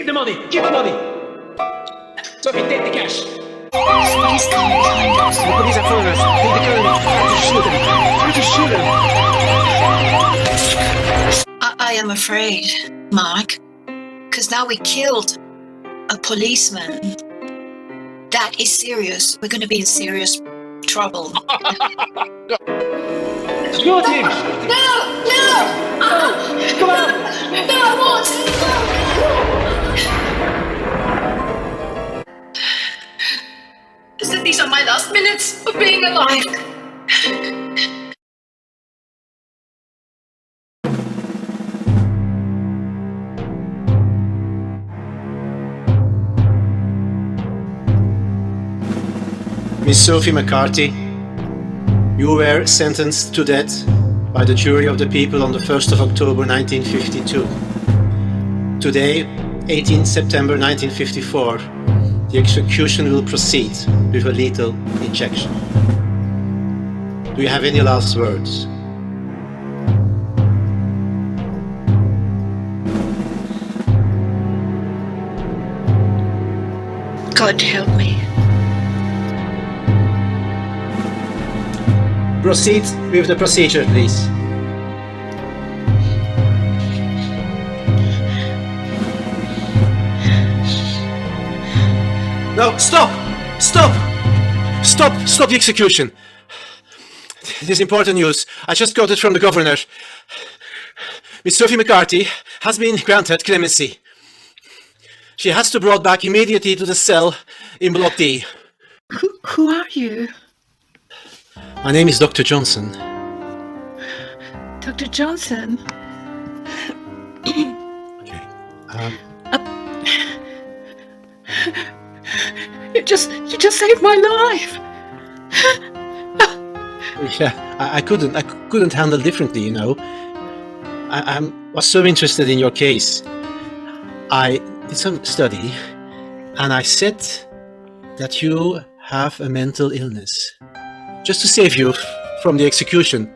the money! Give the money! Sophie, take the cash! Somebody's coming behind us. The police are following us. Take the gun. Try to shoot them. Try to shoot them. I am afraid, Mark, because now we killed a policeman. That is serious. We're going to be in serious trouble. Go, team! No! Come on! No, I won't! No! These are my last minutes of being alive. Miss Sophie McCarthy, you were sentenced to death by the jury of the people on the 1st of October 1952. Today, 18th September 1954, the execution will proceed with a lethal injection. Do you have any last words? God help me. Proceed with the procedure, please. No, stop! Stop! Stop the execution! It is important news. I just got it from the governor. Miss Sophie McCarthy has been granted clemency. She has to be brought back immediately to the cell in Block D. Who are you? My name is Dr. Johnson. Dr. Johnson? Okay. You just saved my life. Yeah, I couldn't handle differently, you know. I was so interested in your case. I did some study, and I said that you have a mental illness. Just to save you from the execution.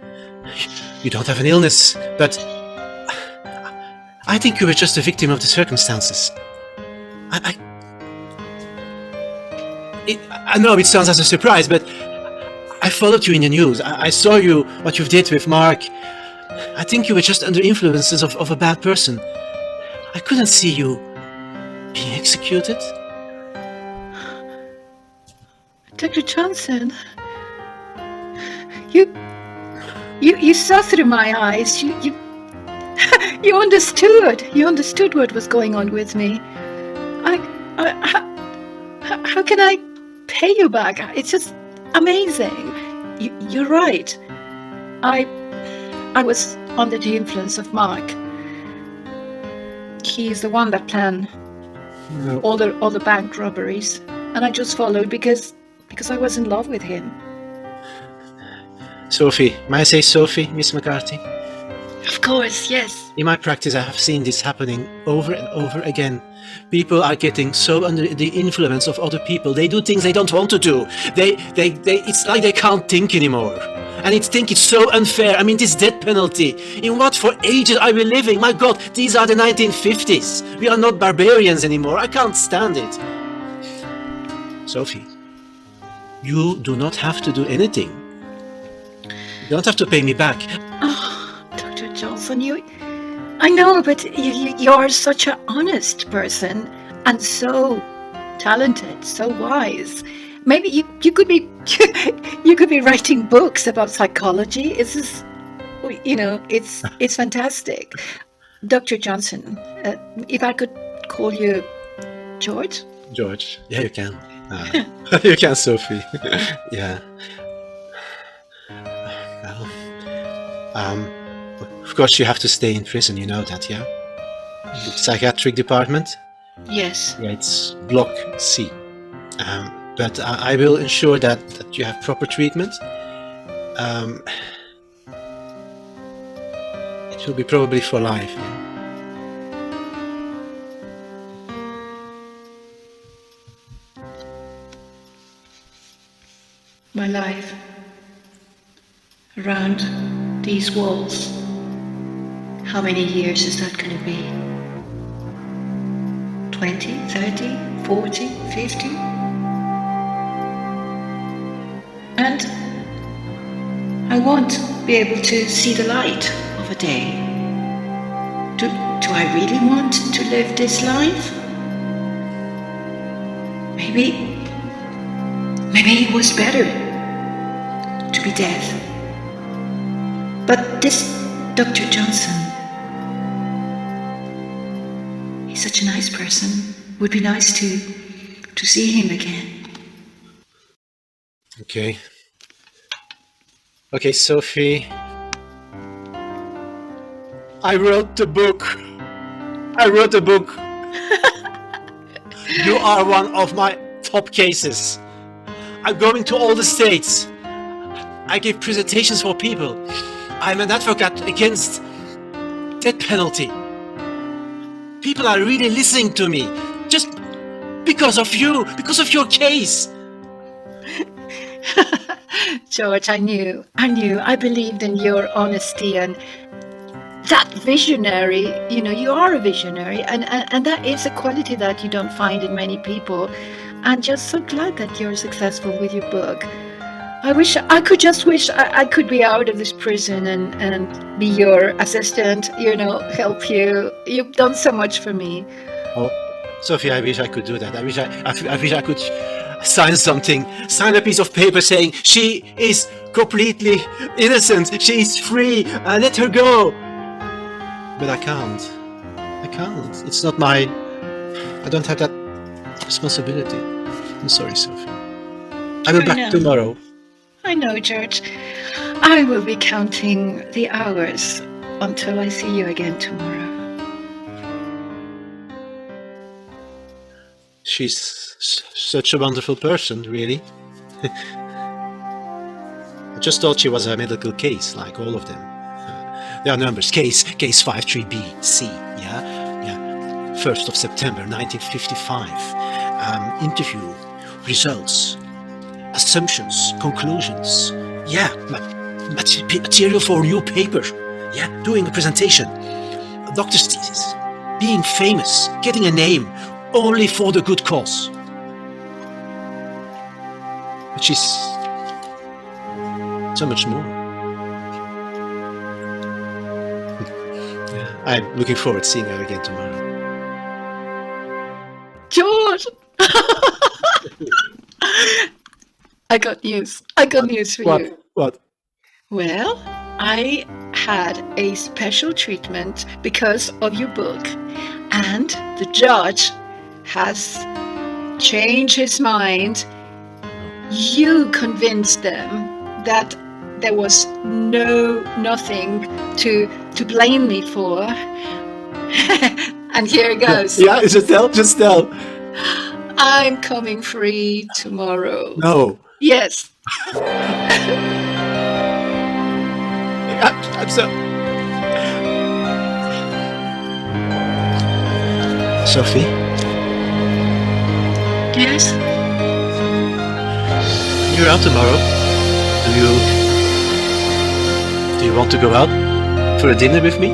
You don't have an illness, but I think you were just a victim of the circumstances. I know it sounds as a surprise, but I followed you in the news. I saw you, what you did with Mark. I think you were just under influences of a bad person. I couldn't see you being executed. Dr. Johnson, you saw through my eyes. You understood. You understood what was going on with me. How can I pay you back? It's just amazing. You're right. I was under the influence of Mark. He's the one that planned all the bank robberies, and I just followed because I was in love with him. Sophie, may I say Sophie, Miss McCarthy? Of course, yes. In my practice, I have seen this happening over and over again. People are getting so under the influence of other people. They do things they don't want to do. It's like they can't think anymore. And it's so unfair. I mean, this death penalty. In what for ages are we living? My God, these are the 1950s. We are not barbarians anymore. I can't stand it. Sophie, you do not have to do anything. You don't have to pay me back. Oh, Dr. Johnson, I know, but you're such an honest person and so talented, so wise. Maybe you could be you could be writing books about psychology. It's fantastic. Dr. Johnson, if I could call you George? George, yeah, you can. You can, Sophie. Yeah. Well, of course you have to stay in prison, you know that, yeah? The psychiatric department? Yes. Yeah, it's Block C. But I will ensure that you have proper treatment. It will be probably for life. Yeah? My life around these walls. How many years is that going to be? 20, 30, 40, 50. And I won't be able to see the light of a day. Do I really want to live this life? Maybe it was better to be dead. But this Dr. Johnson, he's such a nice person. Would be nice to see him again. Okay. Okay, Sophie. I wrote the book. You are one of my top cases. I'm going to all the states. I give presentations for people. I'm an advocate against death penalty. People are really listening to me just because of you, because of your case. George, I knew. I believed in your honesty and that visionary. You are a visionary, and that is a quality that you don't find in many people. And just so glad that you're successful with your book. I could be out of this prison and be your assistant, help you. You've done so much for me. Oh, Sophie, I wish I could do that. I wish I could sign a piece of paper saying she is completely innocent, she is free, let her go. But I can't. It's not I don't have that responsibility. I'm sorry, Sophie. I will be back tomorrow. I know, George. I will be counting the hours until I see you again tomorrow. She's such a wonderful person, really. I just thought she was a medical case, like all of them. There are numbers. Case 53B, C, yeah? 1st of September, 1955. Interview, results, assumptions, conclusions. Yeah, material for a new paper. Yeah, doing a presentation. A doctor's thesis. Being famous, getting a name, only for the good cause. But she's so much more. Yeah, I'm looking forward to seeing her again tomorrow. George! I got news for you. What? Well, I had a special treatment because of your book, and the judge has changed his mind. You convinced them that there was nothing to blame me for. And here it goes. Yeah, just tell. I'm coming free tomorrow. No. Yes. I'm so... Sophie? Yes? You're out tomorrow. Do you want to go out for a dinner with me?